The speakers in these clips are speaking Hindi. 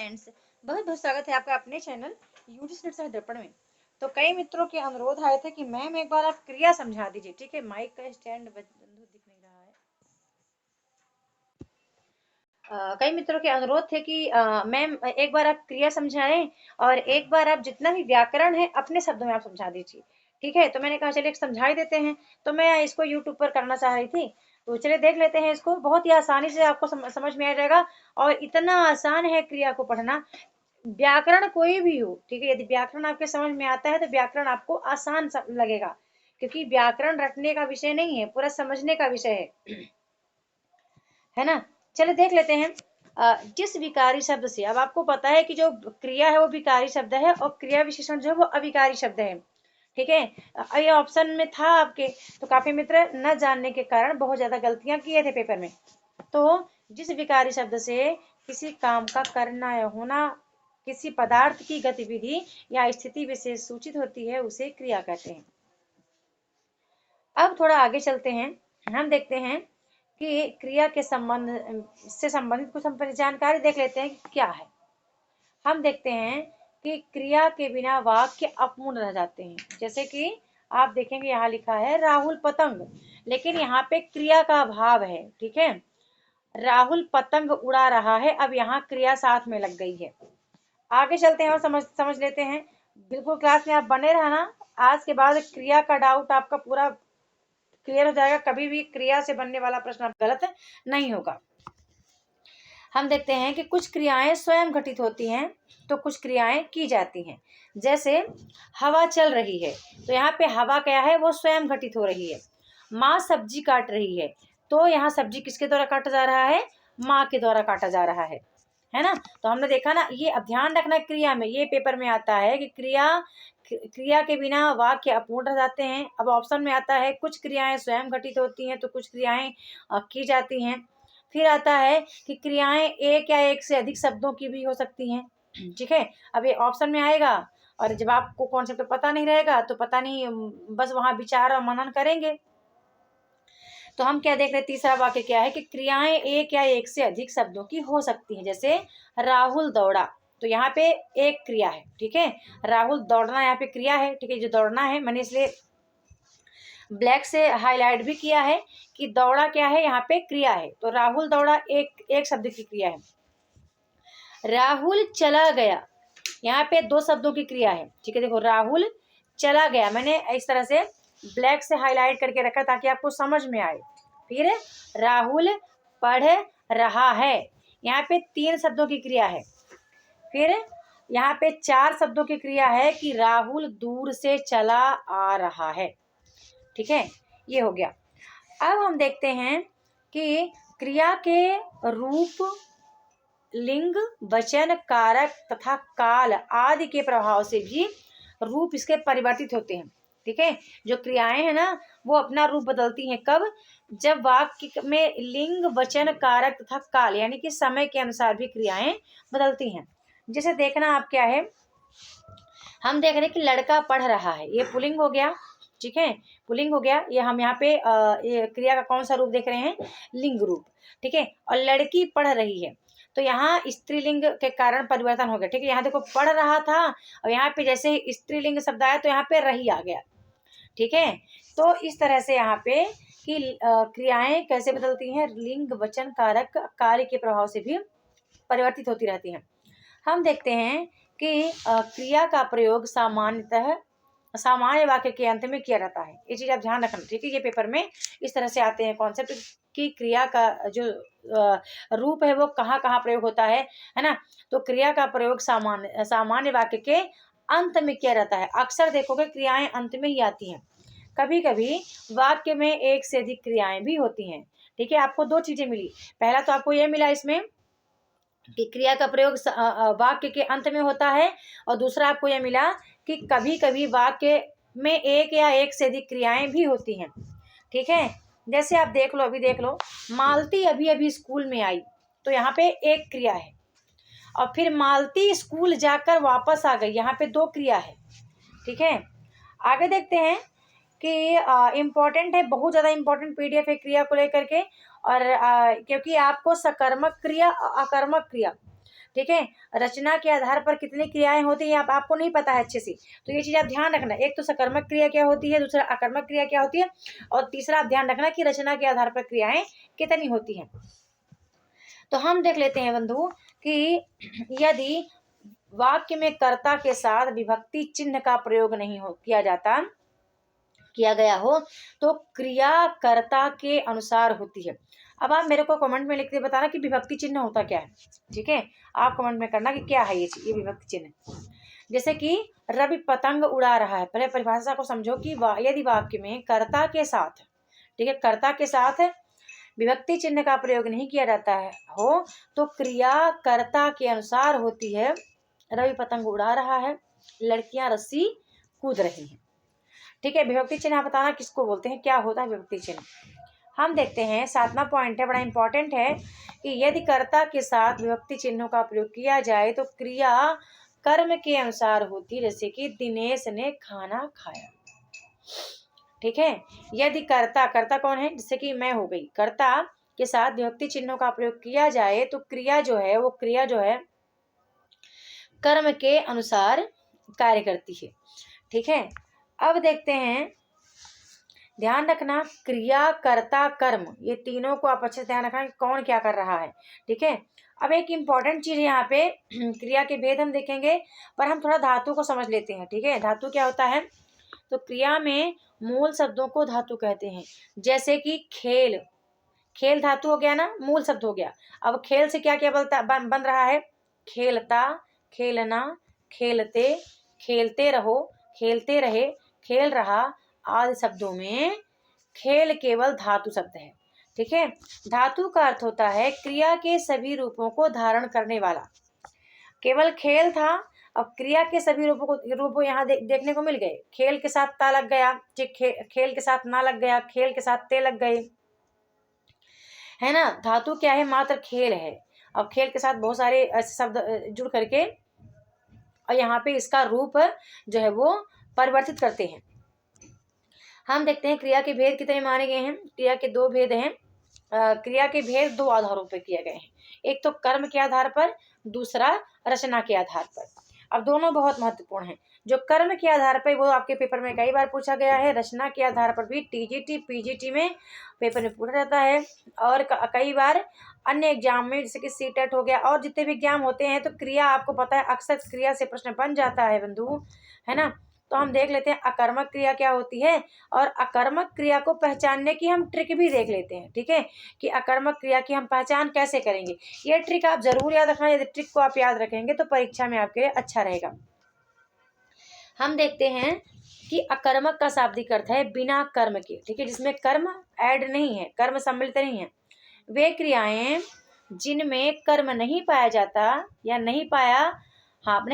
फ्रेंड्स, बहुत बहुत स्वागत है आपका अपने चैनल यूजी सह दर्पण में। तो कई मित्रों के अनुरोध आए थे कि मैम एक बार आप क्रिया समझा दीजिए। ठीक है, माइक का स्टैंड बंधु दिख नहीं रहा है। कई मित्रों के अनुरोध थे कि मैम एक बार आप क्रिया समझाएं और एक बार आप जितना भी व्याकरण है अपने शब्दों में आप समझा दीजिए। ठीक है, तो मैंने कहा चलिए समझा ही देते हैं। तो मैं इसको यूट्यूब पर करना चाह रही थी, तो चलिए देख लेते हैं इसको। बहुत ही आसानी से आपको समझ में आ जाएगा और इतना आसान है क्रिया को पढ़ना। व्याकरण कोई भी हो, ठीक है, यदि व्याकरण आपके समझ में आता है तो व्याकरण आपको आसान लगेगा, क्योंकि व्याकरण रटने का विषय नहीं है, पूरा समझने का विषय है ना। चलिए देख लेते हैं। जिस विकारी शब्द से, अब आपको पता है कि जो क्रिया है वो विकारी शब्द है और क्रिया विशेषण जो है वो अविकारी शब्द है। ठीक है, ये ऑप्शन में था आपके, तो काफी मित्र न जानने के कारण बहुत ज्यादा गलतियां किए थे पेपर में। तो जिस विकारी शब्द से किसी काम का करना या होना, किसी पदार्थ की गतिविधि या स्थिति विशेष सूचित होती है, उसे क्रिया कहते हैं। अब थोड़ा आगे चलते हैं, हम देखते हैं कि क्रिया के संबंध से संबंधित कुछ हम जानकारी देख लेते हैं कि क्या है। हम देखते हैं कि क्रिया के बिना वाक्य अपूर्ण रह जाते हैं। जैसे कि आप देखेंगे यहाँ लिखा है राहुल पतंग, लेकिन यहाँ पे क्रिया का अभाव है। ठीक है, राहुल पतंग उड़ा रहा है, अब यहाँ क्रिया साथ में लग गई है। आगे चलते हैं और समझ लेते हैं। बिल्कुल क्लास में आप बने रहना, आज के बाद क्रिया का डाउट आपका पूरा क्लियर हो जाएगा। कभी भी क्रिया से बनने वाला प्रश्न गलत नहीं होगा। हम देखते हैं कि कुछ क्रियाएं स्वयं घटित होती हैं तो कुछ क्रियाएं की जाती हैं। जैसे हवा चल रही है, तो यहाँ पे हवा क्या है, वो स्वयं घटित हो रही है। माँ सब्जी काट रही है, तो यहाँ सब्जी किसके द्वारा काटा जा रहा है, माँ के द्वारा काटा जा रहा है ना। तो हमने देखा ना, ये अब ध्यान रखना, क्रिया में ये पेपर में आता है कि क्रिया के बिना वाक्य अपूर्ण रह जाते हैं। अब ऑप्शन में आता है कुछ क्रियाएं स्वयं घटित होती हैं तो कुछ क्रियाएं की जाती हैं। फिर आता है कि क्रियाएं एक या एक से अधिक शब्दों की भी हो सकती हैं। ठीक है, अब ये ऑप्शन में आएगा और जब आपको कॉन्सेप्ट पता नहीं रहेगा तो पता नहीं, बस वहां विचार और मनन करेंगे। तो हम क्या देख रहे हैं, तीसरा वाक्य क्या है कि क्रियाएं एक या एक से अधिक शब्दों की हो सकती हैं। जैसे राहुल दौड़ा, तो यहाँ पे एक क्रिया है। ठीक है, राहुल दौड़ना यहाँ पे क्रिया है। ठीक है, जो दौड़ना है मैंने इसलिए ब्लैक से हाईलाइट भी किया है कि दौड़ा क्या है, यहाँ पे क्रिया है। तो राहुल दौड़ा एक शब्द की क्रिया है। राहुल चला गया, यहाँ पे दो शब्दों की क्रिया है। ठीक है, देखो राहुल चला गया, मैंने इस तरह से ब्लैक से हाईलाइट करके रखा ताकि आपको समझ में आए। फिर राहुल पढ़ रहा है, यहाँ पे तीन शब्दों की क्रिया है। फिर यहाँ पे चार शब्दों की क्रिया है कि राहुल दूर से चला आ रहा है। ठीक है, ये हो गया। अब हम देखते हैं कि क्रिया के रूप, लिंग, वचन, कारक तथा काल आदि के प्रभाव से भी रूप इसके परिवर्तित होते हैं। ठीक है, जो क्रियाएं हैं ना वो अपना रूप बदलती हैं। कब, जब वाक्य में लिंग, वचन, कारक तथा काल यानी कि समय के अनुसार भी क्रियाएं बदलती हैं। जैसे देखना आप क्या है, हम देख रहे हैं कि लड़का पढ़ रहा है, ये पुल्लिंग हो गया। ठीक है, पुल्लिंग हो गया। ये हम यहाँ पे ये क्रिया का कौन सा रूप देख रहे हैं, लिंग रूप। ठीक है, और लड़की पढ़ रही है, तो यहाँ स्त्रीलिंग के कारण परिवर्तन हो गया। ठीक है, यहाँ देखो पढ़ रहा था और यहाँ पे जैसे स्त्रीलिंग शब्द आया तो यहाँ पे रही आ गया। ठीक है, तो इस तरह से यहाँ पे कि क्रियाएं कैसे बदलती हैं, लिंग, वचन, कारक, कार्य के प्रभाव से भी परिवर्तित होती रहती हैं। हम देखते हैं कि क्रिया का प्रयोग सामान्यतः सामान्य वाक्य के अंत में किया जाता है। ये चीज आप ध्यान रखना। ठीक है, ये पेपर में इस तरह से आते हैं कॉन्सेप्ट कि क्रिया का जो रूप है वो कहाँ कहाँ प्रयोग होता है ना। तो क्रिया का प्रयोग सामान्य वाक्य के अंत में किया जाता है। अक्सर देखोगे क्रियाएं अंत में ही आती हैं। कभी कभी वाक्य में एक से अधिक क्रियाएं भी होती हैं। ठीक है, आपको दो चीजें मिली। पहला तो आपको यह मिला इसमें कि क्रिया का प्रयोग वाक्य के अंत में होता है, और दूसरा आपको यह मिला कि कभी कभी वाक्य में एक या एक से अधिक क्रियाएं भी होती हैं। ठीक है, जैसे आप देख लो, अभी देख लो, मालती अभी अभी स्कूल में आई, तो यहाँ पे एक क्रिया है। और फिर मालती स्कूल जाकर वापस आ गई, यहाँ पे दो क्रिया है। ठीक है, आगे देखते हैं कि इम्पोर्टेंट है, बहुत ज़्यादा इम्पोर्टेंट पीडीएफ है क्रिया को लेकर के। और क्योंकि आपको सकर्मक क्रिया, अकर्मक क्रिया, ठीक है। रचना के आधार पर कितनी क्रियाएं होती हैं आपको नहीं पता है अच्छे से, तो ये चीज आप ध्यान रखना। एक तो सकर्मक क्रिया क्या होती है, दूसरा अकर्मक क्रिया क्या होती है, और तीसरा आप ध्यान रखना कि रचना के आधार पर क्रियाएं कितनी होती हैं। तो हम देख लेते हैं बंधु कि यदि वाक्य में कर्ता के साथ विभक्ति चिन्ह का प्रयोग नहीं किया गया हो तो क्रिया कर्ता के अनुसार होती है। अब आप मेरे को कमेंट में लिख के बताना कि विभक्ति चिन्ह होता क्या है, ठीक है। आप कमेंट में करना कि क्या है ये विभक्ति चिन्ह। जैसे कि रवि पतंग उड़ा रहा है, पहले परिभाषा को समझो कि यदि वाक्य में कर्ता के साथ, ठीक है, कर्ता के साथ विभक्ति चिन्ह का प्रयोग नहीं किया जाता है हो तो क्रिया कर्ता के अनुसार होती है। रवि पतंग उड़ा रहा है, लड़कियां रस्सी कूद रही हैं, ठीक है। विभक्ति चिन्ह बताना किसको बोलते हैं, क्या होता है विभक्ति चिन्ह। हम देखते हैं 7वां पॉइंट है, बड़ा इंपॉर्टेंट है कि यदि कर्ता के साथ विभक्ति चिन्हों का प्रयोग किया जाए तो क्रिया कर्म के अनुसार होती, जैसे कि दिनेश ने खाना खाया, ठीक है। यदि कर्ता कौन है, जैसे कि मैं हो गई, कर्ता के साथ विभक्ति चिन्हों का प्रयोग किया जाए तो क्रिया जो है कर्म के अनुसार कार्य करती है, ठीक है। अब देखते हैं, ध्यान रखना क्रिया कर्ता कर्म ये तीनों को आप अच्छे से ध्यान रखना कि कौन क्या कर रहा है, ठीक है। अब एक इम्पॉर्टेंट चीज यहाँ पे क्रिया के भेद हम देखेंगे, पर हम थोड़ा धातु को समझ लेते हैं, ठीक है। धातु क्या होता है, तो क्रिया में मूल शब्दों को धातु कहते हैं। जैसे कि खेल, खेल धातु हो गया ना, मूल शब्द हो गया। अब खेल से क्या क्या बन रहा है, खेलता, खेलना, खेलते, खेलते रहो, खेलते रहे, खेल रहा आदि शब्दों में खेल केवल धातु शब्द है, ठीक है। धातु का अर्थ होता है क्रिया के सभी रूपों को धारण करने वाला। केवल खेल था, अब क्रिया के सभी रूपों यहाँ देखने को मिल गए। खेल के साथ ता लग गया, ठीक, खेल के साथ ना लग गया, खेल के साथ ते लग गए, है ना। धातु क्या है, मात्र खेल है। अब खेल के साथ बहुत सारे ऐसे शब्द जुड़ करके और यहाँ पे इसका रूप जो है वो परिवर्तित करते हैं। हम देखते हैं क्रिया के भेद कितने माने गए हैं। क्रिया के 2 भेद हैं। क्रिया के भेद 2 आधारों पर किए गए हैं, एक तो कर्म के आधार पर, दूसरा रचना के आधार पर। अब दोनों बहुत महत्वपूर्ण हैं। जो कर्म के आधार पर वो आपके पेपर में कई बार पूछा गया है, रचना के आधार पर भी टीजीटी पीजीटी में पेपर में पूछा जाता है, और कई बार अन्य एग्जाम में जैसे कि सीटेट हो गया और जितने भी एग्जाम होते हैं तो क्रिया आपको पता है अक्सर क्रिया से प्रश्न बन जाता है बंधु, है ना। तो हम देख लेते हैं अकर्मक क्रिया क्या होती है, और अकर्मक क्रिया को पहचानने की हम ट्रिक भी देख लेते हैं, ठीक है, कि अकर्मक क्रिया की हम पहचान कैसे करेंगे। ये ट्रिक आप जरूर याद रखना, यदि ट्रिक को आप याद रखेंगे तो परीक्षा में आपके लिए अच्छा रहेगा। हम देखते हैं कि अकर्मक का शाब्दिक अर्थ है बिना कर्म के, ठीक है, जिसमें कर्म ऐड नहीं है, कर्म सम्मिलित नहीं है। वे क्रियाएं जिनमें कर्म नहीं पाया जाता या नहीं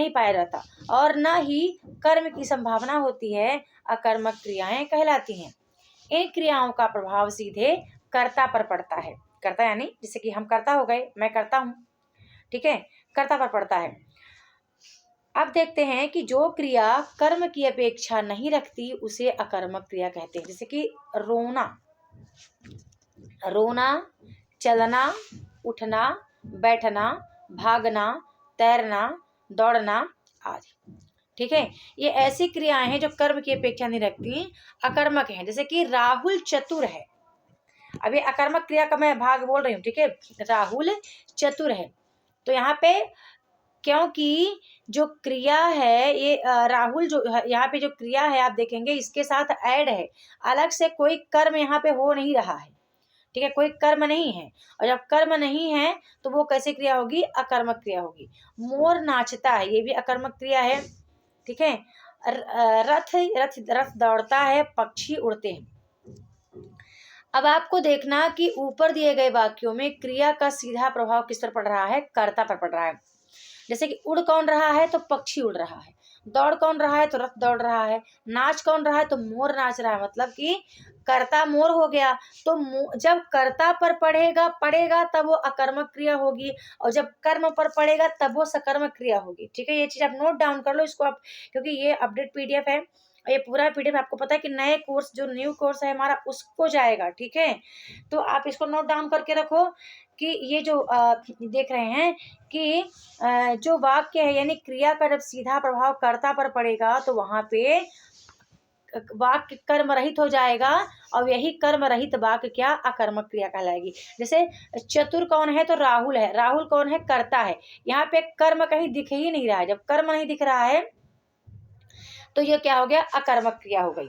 पाया जाता और न ही कर्म की संभावना होती है, अकर्मक क्रियाएं कहलाती हैं। इन क्रियाओं का प्रभाव सीधे कर्ता पर पड़ता है। कर्ता यानी जैसे कि हम कर्ता हो गए, मैं करता हूँ, ठीक है, कर्ता पर पड़ता है। अब देखते हैं कि जो क्रिया कर्म की अपेक्षा नहीं रखती उसे अकर्मक क्रिया कहते हैं। जैसे कि रोना, चलना, उठना, बैठना, भागना, तैरना, दौड़ना आदि, ठीक है। ये ऐसी क्रियाएं हैं जो कर्म की अपेक्षा नहीं रखती, अकर्मक हैं। जैसे कि राहुल चतुर है, अभी अकर्मक क्रिया का मैं भाग बोल रही हूँ, ठीक है, राहुल चतुर है। तो यहाँ पे क्योंकि जो क्रिया है ये राहुल जो यहाँ पे जो क्रिया है आप देखेंगे इसके साथ ऐड है, अलग से कोई कर्म यहाँ पे हो नहीं रहा है, ठीक है, कोई कर्म नहीं है। और जब कर्म नहीं है तो वो कैसे क्रिया होगी, अकर्मक क्रिया होगी। मोर नाचता है, ये भी अकर्मक क्रिया है, ठीक है। रथ दौड़ता है, पक्षी उड़ते हैं। अब आपको देखना कि ऊपर दिए गए वाक्यों में क्रिया का सीधा प्रभाव किस पर पड़ रहा है, कर्ता पर पड़ रहा है। जैसे कि उड़ कौन रहा है, तो पक्षी उड़ रहा है। दौड़ कौन रहा है, तो रथ दौड़ रहा है। नाच कौन रहा है, तो मोर नाच रहा है। मतलब कि कर्ता मोर हो गया। तो जब कर्ता पर पड़ेगा तब वो अकर्मक क्रिया होगी, और जब कर्म पर पड़ेगा तब वो सकर्मक क्रिया होगी, ठीक है। ये चीज आप नोट डाउन कर लो इसको आप, क्योंकि ये अपडेट PDF है, ये पूरा पीडीएफ आपको पता है कि नए कोर्स, जो न्यू कोर्स है हमारा, उसको जाएगा, ठीक है। तो आप इसको नोट डाउन करके रखो कि ये जो देख रहे हैं कि जो वाक्य है यानी क्रिया का जब सीधा प्रभाव कर्ता पर पड़ेगा तो वहां पे वाक्य कर्म रहित हो जाएगा, और यही कर्म रहित वाक्य क्या, अकर्मक क्रिया कहलाएगी। जैसे चतुर कौन है, तो राहुल है। राहुल कौन है, कर्ता है। यहाँ पे कर्म कहीं दिख ही नहीं रहा है। जब कर्म नहीं दिख रहा है तो ये क्या हो गया, अकर्मक क्रिया हो गई।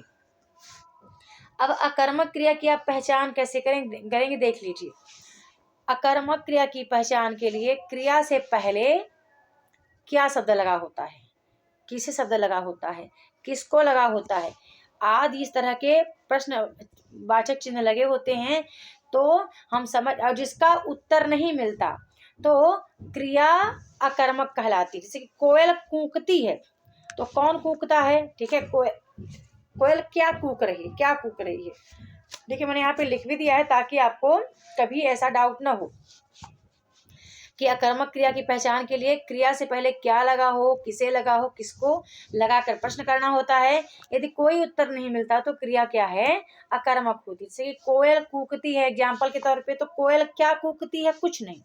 अब अकर्मक क्रिया की आप पहचान कैसे करेंगे देख लीजिए। अकर्मक क्रिया की पहचान के लिए क्रिया से पहले क्या शब्द लगा होता है, किसे शब्द लगा होता है, किसको लगा होता है, आदि इस तरह के प्रश्न वाचक चिन्ह लगे होते हैं, तो हम समझ, और जिसका उत्तर नहीं मिलता तो क्रिया अकर्मक कहलाती है। जैसे कि कोयल कूकती है, तो कौन कूकता है, ठीक है, कोयल क्या कूक रही है, क्या कूक रही है। देखिए मैंने यहाँ पे लिख भी दिया है ताकि आपको कभी ऐसा डाउट ना हो कि अकर्मक क्रिया की पहचान के लिए क्रिया से पहले क्या लगा हो, किसे लगा हो, किसको लगाकर प्रश्न करना होता है। यदि कोई उत्तर नहीं मिलता तो क्रिया क्या है, अकर्मक होती है। जैसे कि कोयल कूकती है, एग्जाम्पल के तौर पे, तो कोयल क्या कूकती है, कुछ नहीं।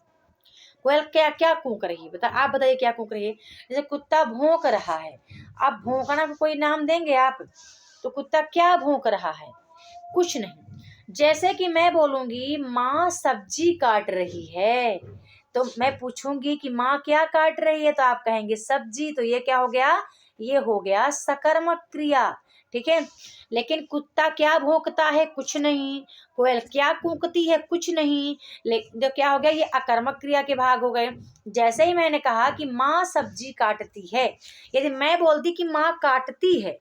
कोयल क्या क्या कूक रही है, आप बताइए क्या कूक रही है। जैसे कुत्ता भौंक रहा है, आप भौंकना को कोई नाम देंगे आप, तो कुत्ता क्या भौंक रहा है, कुछ नहीं। जैसे कि मैं बोलूंगी माँ सब्जी काट रही है, तो मैं पूछूंगी कि माँ क्या काट रही है, तो आप कहेंगे सब्जी, तो ये क्या हो गया, ये हो गया सकर्मक क्रिया, ठीक है। लेकिन कुत्ता क्या भौंकता है, कुछ नहीं। कोयल क्या कूकती है, कुछ नहीं। लेकिन क्या हो गया, ये अकर्मक क्रिया के भाग हो गए। जैसे ही मैंने कहा कि माँ सब्जी काटती है, यदि मैं बोलती कि माँ काटती है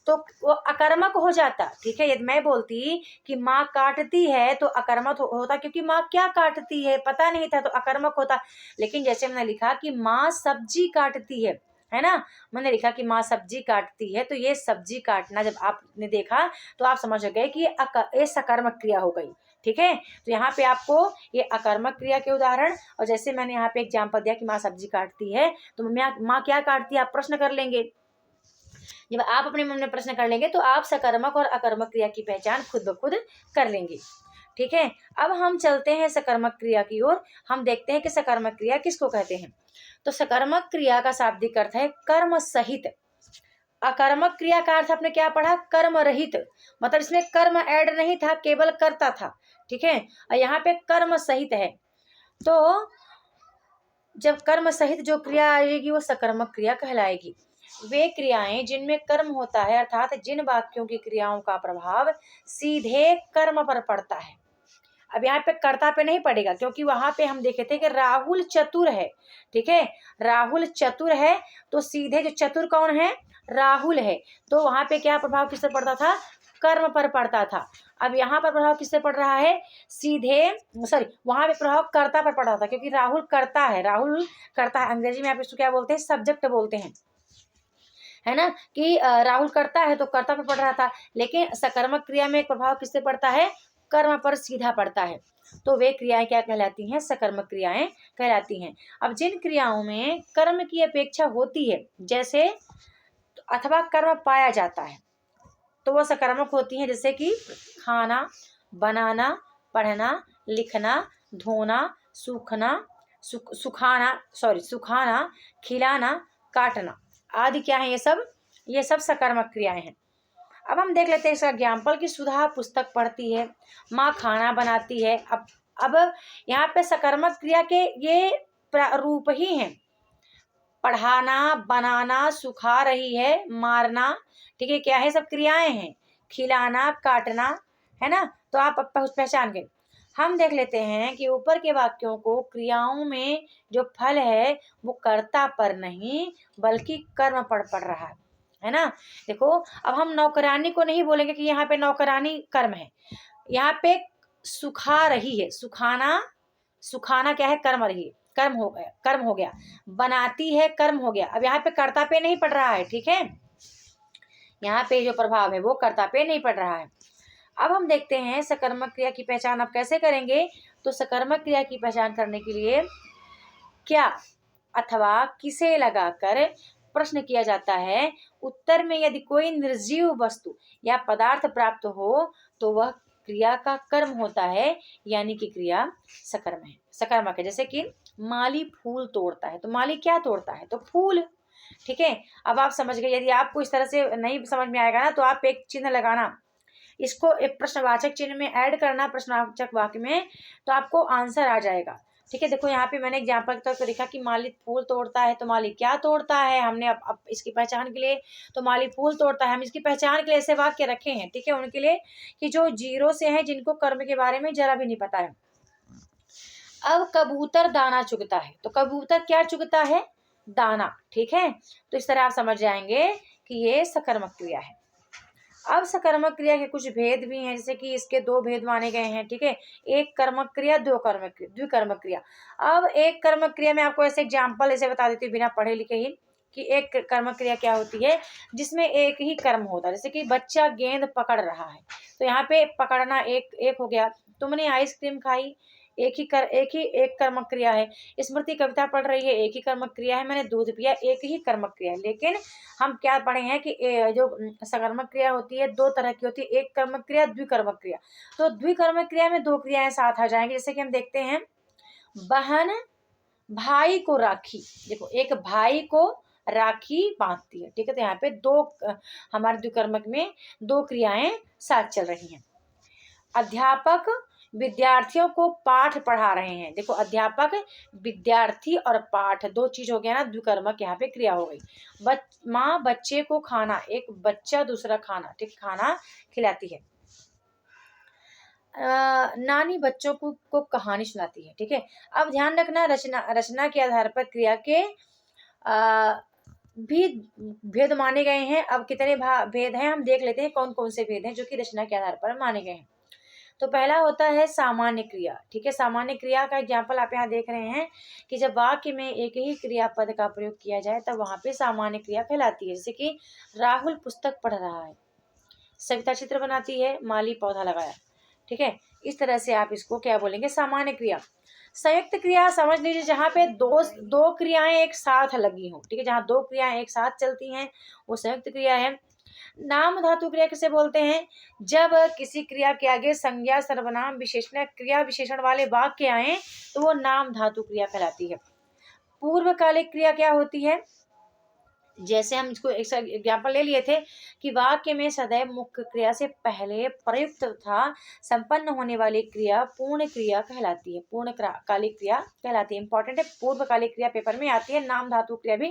तो वो अकर्मक हो जाता, ठीक है। यदि मैं बोलती कि माँ काटती है तो अकर्मक होता, क्योंकि माँ क्या काटती है पता नहीं था, तो अकर्मक होता। लेकिन जैसे मैंने लिखा कि माँ सब्जी काटती है ना, मैंने लिखा कि माँ सब्जी काटती है, तो ये सब्जी काटना जब आपने देखा तो आप समझ गए कि ये सकर्मक क्रिया हो गई, ठीक है। तो यहाँ पे आपको ये अकर्मक क्रिया के उदाहरण, और जैसे मैंने यहाँ पे एग्जाम्पल दिया कि माँ सब्जी काटती है, तो माँ क्या काटती है, आप प्रश्न कर लेंगे। जब आप अपने मन में प्रश्न कर लेंगे तो आप सकर्मक और अकर्मक क्रिया की पहचान खुद ब खुद कर लेंगे, ठीक है। अब हम चलते हैं सकर्मक क्रिया की ओर। हम देखते हैं कि सकर्मक क्रिया किसको कहते हैं। तो सकर्मक क्रिया का शाब्दिक अर्थ है कर्म सहित। अकर्मक क्रिया का अर्थ आपने क्या पढ़ा, कर्म रहित, मतलब इसमें कर्म ऐड नहीं था, केवल कर्ता था, ठीक है। और यहाँ पे कर्म सहित है, तो जब कर्म सहित जो क्रिया आएगी वो सकर्मक क्रिया कहलाएगी। वे क्रियाएं जिनमें कर्म होता है, अर्थात जिन वाक्यों की क्रियाओं का प्रभाव सीधे कर्म पर पड़ता है। अब यहाँ पे कर्ता पे नहीं पड़ेगा, क्योंकि वहां पे हम देखे थे कि राहुल चतुर है, ठीक है। राहुल चतुर है, तो सीधे जो चतुर कौन है, राहुल है, तो वहां पे क्या प्रभाव किससे पड़ता था, कर्म पर पड़ता था। अब यहाँ पर प्रभाव किससे पड़ रहा है, सीधे, सॉरी, वहां पे प्रभाव कर्ता पर पड़ रहा था, क्योंकि राहुल करता है, राहुल करता है। अंग्रेजी में आप इसको क्या बोलते हैं, सब्जेक्ट बोलते हैं, है ना, कि राहुल करता है तो कर्ता पर पड़ रहा था। लेकिन सकर्मक क्रिया में एक प्रभाव किससे पड़ता है, कर्म पर सीधा पड़ता है, तो वे क्रियाएं क्या कहलाती हैं, सकर्मक क्रियाएं कहलाती हैं। अब जिन क्रियाओं में कर्म की अपेक्षा होती है, जैसे अथवा कर्म पाया जाता है, तो वह सकर्मक होती हैं। जैसे कि खाना, बनाना, पढ़ना, लिखना, धोना, सुखाना, खिलाना, काटना आदि क्या है, ये सब सकर्मक क्रियाएं हैं। अब हम देख लेते हैं इसका एग्जाम्पल कि सुधा पुस्तक पढ़ती है, माँ खाना बनाती है। अब यहाँ पे सकर्मक क्रिया के ये रूप ही हैं, पढ़ाना, बनाना, सुखा रही है, मारना, ठीक है, क्या है, सब क्रियाएं हैं, खिलाना, काटना, है ना। तो आप पहचान गए। हम देख लेते हैं कि ऊपर के वाक्यों को क्रियाओं में जो फल है वो कर्ता पर नहीं बल्कि कर्म पर पड़ रहा है ना। देखो, अब हम नौकरानी को नहीं बोलेंगे कि यहाँ पे नौकरानी कर्म है, यहाँ पे सुखा रही है, सुखाना क्या है, कर्म रही है, कर्म हो गया। बनाती है, कर्म हो गया। अब यहाँ पे कर्ता पे नहीं पड़ रहा है, ठीक है, यहाँ पे जो प्रभाव है वो कर्ता पे नहीं पड़ रहा है। अब हम देखते हैं सकर्मक क्रिया की पहचान आप कैसे करेंगे। तो सकर्मक क्रिया की पहचान करने के लिए क्या अथवा किसे लगाकर प्रश्न किया जाता है, उत्तर में यदि कोई निर्जीव वस्तु या पदार्थ प्राप्त हो तो वह क्रिया का कर्म होता है, यानी कि क्रिया सकर्मक है। जैसे कि माली फूल तोड़ता है, तो माली क्या तोड़ता है? तो फूल। ठीक है, अब आप समझ गए। यदि आपको इस तरह से नहीं समझ में आएगा ना, तो आप एक चिन्ह लगाना, इसको एक प्रश्नवाचक चिन्ह में ऐड करना प्रश्नवाचक वाक्य में, तो आपको आंसर आ जाएगा। ठीक है, देखो यहाँ पे मैंने एग्जाम्पल तक तो लिखा कि माली फूल तोड़ता है, तो माली क्या तोड़ता है, हमने अब इसकी पहचान के लिए, तो माली फूल तोड़ता है, हम इसकी पहचान के लिए ऐसे वाक्य रखे हैं। ठीक है, उनके लिए कि जो जीरो से है, जिनको कर्म के बारे में जरा भी नहीं पता है। अब कबूतर दाना चुगता है, तो कबूतर क्या चुगता है? दाना। ठीक है, तो इस तरह आप समझ जाएंगे कि ये सकर्मक क्रिया है। अब सकर्मक क्रिया के कुछ भेद भी हैं, जैसे कि इसके दो भेद माने गए हैं। ठीक है, एक कर्मक क्रिया, दो कर्मक क्रिया, द्विकर्मक क्रिया। अब एक कर्मक क्रिया में आपको ऐसे एग्जाम्पल ऐसे बता देती हूँ बिना पढ़े लिखे ही, कि एक कर्मक क्रिया क्या होती है जिसमें एक ही कर्म होता है। जैसे कि बच्चा गेंद पकड़ रहा है, तो यहाँ पे पकड़ना एक हो गया। तुमने आइसक्रीम खाई, एक कर्मक क्रिया है। स्मृति कविता पढ़ रही है, एक ही कर्मक क्रिया है। मैंने दूध पिया, एक ही कर्मक क्रिया है। लेकिन हम क्या पढ़े हैं कि जो सकर्मक क्रिया होती है दो तरह की होती है, एक कर्मक क्रिया, द्विकर्मक क्रिया। तो द्विकर्मक क्रिया में दो क्रियाएं साथ आ जाएंगी। जैसे कि हम देखते हैं, बहन भाई को राखी। देखो, एक भाई को राखी बांधती है। ठीक है, तो यहाँ पे दो हमारे द्विकर्मक में दो क्रियाएं साथ चल रही हैं। अध्यापक विद्यार्थियों को पाठ पढ़ा रहे हैं। देखो, अध्यापक, विद्यार्थी और पाठ, दो चीज हो गया ना, द्विकर्मक यहाँ पे क्रिया हो गई। माँ बच्चे को खाना, एक बच्चा दूसरा खाना, ठीक, खाना खिलाती है। नानी बच्चों को कहानी सुनाती है। ठीक है, अब ध्यान रखना, रचना के आधार पर क्रिया के भी भेद माने गए हैं। अब कितने भेद हैं हम देख लेते हैं, कौन कौन से भेद हैं जो कि रचना के आधार पर माने गए हैं। तो पहला होता है सामान्य क्रिया। ठीक है, सामान्य क्रिया का एग्जाम्पल आप यहाँ देख रहे हैं कि जब वाक्य में एक ही क्रियापद का प्रयोग किया जाए तब वहां पे सामान्य क्रिया कहलाती है। जैसे कि राहुल पुस्तक पढ़ रहा है, सविता चित्र बनाती है, माली पौधा लगाया। ठीक है, इस तरह से आप इसको क्या बोलेंगे? सामान्य क्रिया। संयुक्त क्रिया समझ लीजिए जहाँ पे दो क्रियाएं एक साथ लगी हो। ठीक है, जहाँ दो क्रियाएं एक साथ चलती हैं वो संयुक्त क्रिया है। नाम धातु क्रिया किसे बोलते हैं? जब किसी क्रिया के आगे संज्ञा, सर्वनाम, विशेषण, क्रिया विशेषण वाले वाक्य आए तो वो नाम धातु क्रिया कहलाती है। पूर्वकालिक क्रिया क्या होती है? जैसे हम इसको एक एग्जाम्पल ले लिए थे कि वाक्य में सदैव मुख्य क्रिया से पहले प्रयुक्त तथा संपन्न होने वाली क्रिया पूर्ण क्रिया कहलाती है, पूर्णकालिक क्रिया कहलाती है। इंपॉर्टेंट है, पूर्वकालिक क्रिया पेपर में आती है, नाम धातु क्रिया भी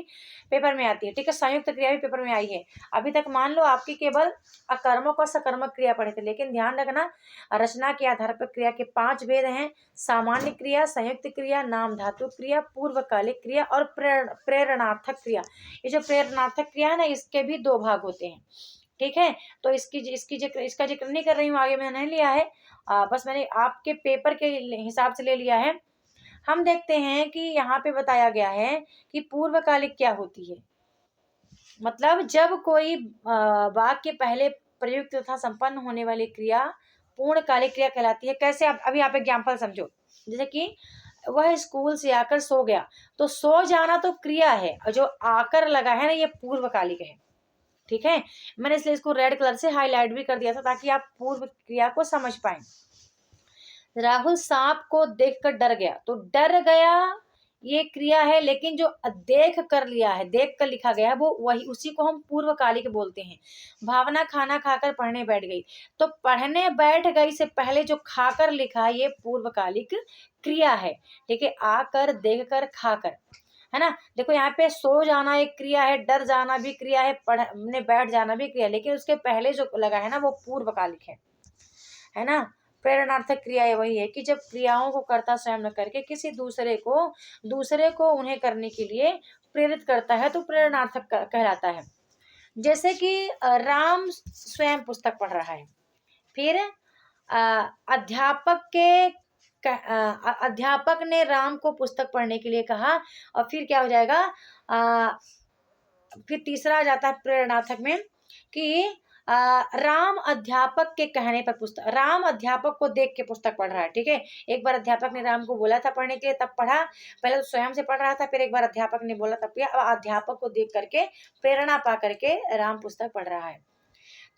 पेपर में आती है। ठीक है, संयुक्त क्रिया भी पेपर में आई है। अभी तक मान लो आपकी केवल अकर्मक और सकर्मक क्रिया पढ़े थे, लेकिन ध्यान रखना रचना के आधार पर क्रिया के 5 भेद हैं: सामान्य क्रिया, संयुक्त क्रिया, नाम धातु क्रिया, पूर्वकालिक क्रिया और प्रेरणार्थक क्रिया। ये जो प्रेरणार्थक क्रिया है ना, इसके भी 2 भाग होते हैं। ठीक है, तो इसका जिक्र नहीं कर रही हूँ, आगे मैंने नहीं लिया है, बस मैंने आपके पेपर के हिसाब से ले लिया है। हम देखते हैं कि यहाँ पे बताया गया है कि पूर्वकालिक क्या होती है। मतलब जब कोई वाक्य पहले प्रयुक्त तथा संपन्न होने वाली क्रिया पूर्णकालिक क्रिया कहलाती है। कैसे? अभी आप एग्जाम्पल समझो। जैसे कि वह स्कूल से आकर सो गया, तो सो जाना तो क्रिया है और जो आकर लगा है ना, ये पूर्वकालिक है। ठीक है, मैंने इसलिए इसको रेड कलर से हाईलाइट भी कर दिया था ताकि आप पूर्व क्रिया को समझ पाए। राहुल सांप को देखकर डर गया, तो डर गया ये क्रिया है, लेकिन जो देख कर लिया है, देख कर लिखा गया है, वो वही, उसी को हम पूर्वकालिक बोलते हैं। भावना खाना खाकर पढ़ने बैठ गई, तो पढ़ने बैठ गई से पहले जो खाकर लिखा है ये पूर्वकालिक क्रिया है। ठीक है, आकर, देख कर, खाकर, है ना। देखो यहाँ पे सो जाना एक क्रिया है, डर जाना भी क्रिया है, पढ़ने बैठ जाना भी क्रिया, लेकिन उसके पहले जो लगा है ना वो पूर्वकालिक है ना। प्रेरणार्थक क्रिया वही है कि जब क्रियाओं को कर्ता स्वयं न करके किसी दूसरे को उन्हें करने के लिए प्रेरित करता है, तो प्रेरणार्थक कहलाता है। जैसे कि राम स्वयं पुस्तक पढ़ रहा है, फिर अध्यापक ने राम को पुस्तक पढ़ने के लिए कहा, और फिर क्या हो जाएगा, फिर तीसरा आ जाता है प्रेरणार्थक में कि राम अध्यापक के कहने पर पुस्तक, राम अध्यापक को देख के पुस्तक पढ़ रहा है। ठीक है, एक बार अध्यापक ने राम को बोला था पढ़ने के लिए, तब पढ़ा। पहले तो स्वयं से पढ़ रहा था, फिर एक बार अध्यापक ने बोला तब किया। अब अध्यापक को देख करके प्रेरणा पा करके राम पुस्तक पढ़ रहा है।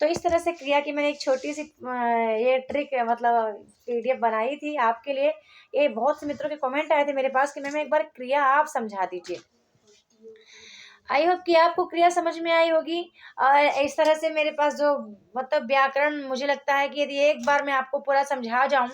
तो इस तरह से क्रिया की मैंने एक छोटी सी ये ट्रिक मतलब पीडीएफ बनाई थी आपके लिए। ये बहुत से मित्रों के कमेंट आए थे मेरे पास कि मैम एक बार क्रिया आप समझा दीजिए। आई होप कि आपको क्रिया समझ में आई होगी। और इस तरह से मेरे पास जो मतलब व्याकरण, मुझे लगता है कि यदि एक बार मैं आपको पूरा समझा जाऊं,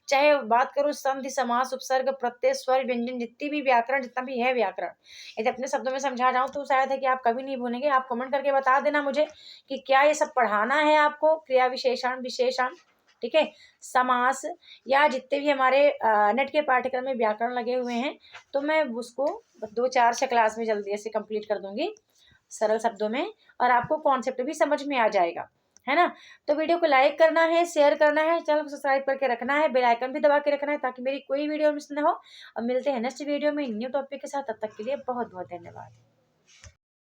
चाहे बात करूं संधि, समास, उपसर्ग, प्रत्यय, स्वर, व्यंजन, जितनी भी व्याकरण, जितना भी है व्याकरण, यदि अपने शब्दों में समझा जाऊं तो शायद है कि आप कभी नहीं भूलेंगे। आप कमेंट करके बता देना मुझे कि क्या ये सब पढ़ाना है आपको, क्रिया विशेषण, विशेषण, ठीक है, समास, या जितने भी हमारे नेट के पाठ्यक्रम में व्याकरण लगे हुए हैं, तो मैं उसको 2-4 से क्लास में जल्दी से कंप्लीट कर दूंगी सरल शब्दों में, और आपको कॉन्सेप्ट भी समझ में आ जाएगा, है ना। तो वीडियो को लाइक करना है, शेयर करना है, चैनल को सब्सक्राइब करके रखना है, बेल आइकन भी दबा के रखना है ताकि मेरी कोई वीडियो मिस ना हो। और मिलते हैं नेक्स्ट वीडियो में न्यू टॉपिक के साथ। तब तक के लिए बहुत बहुत धन्यवाद।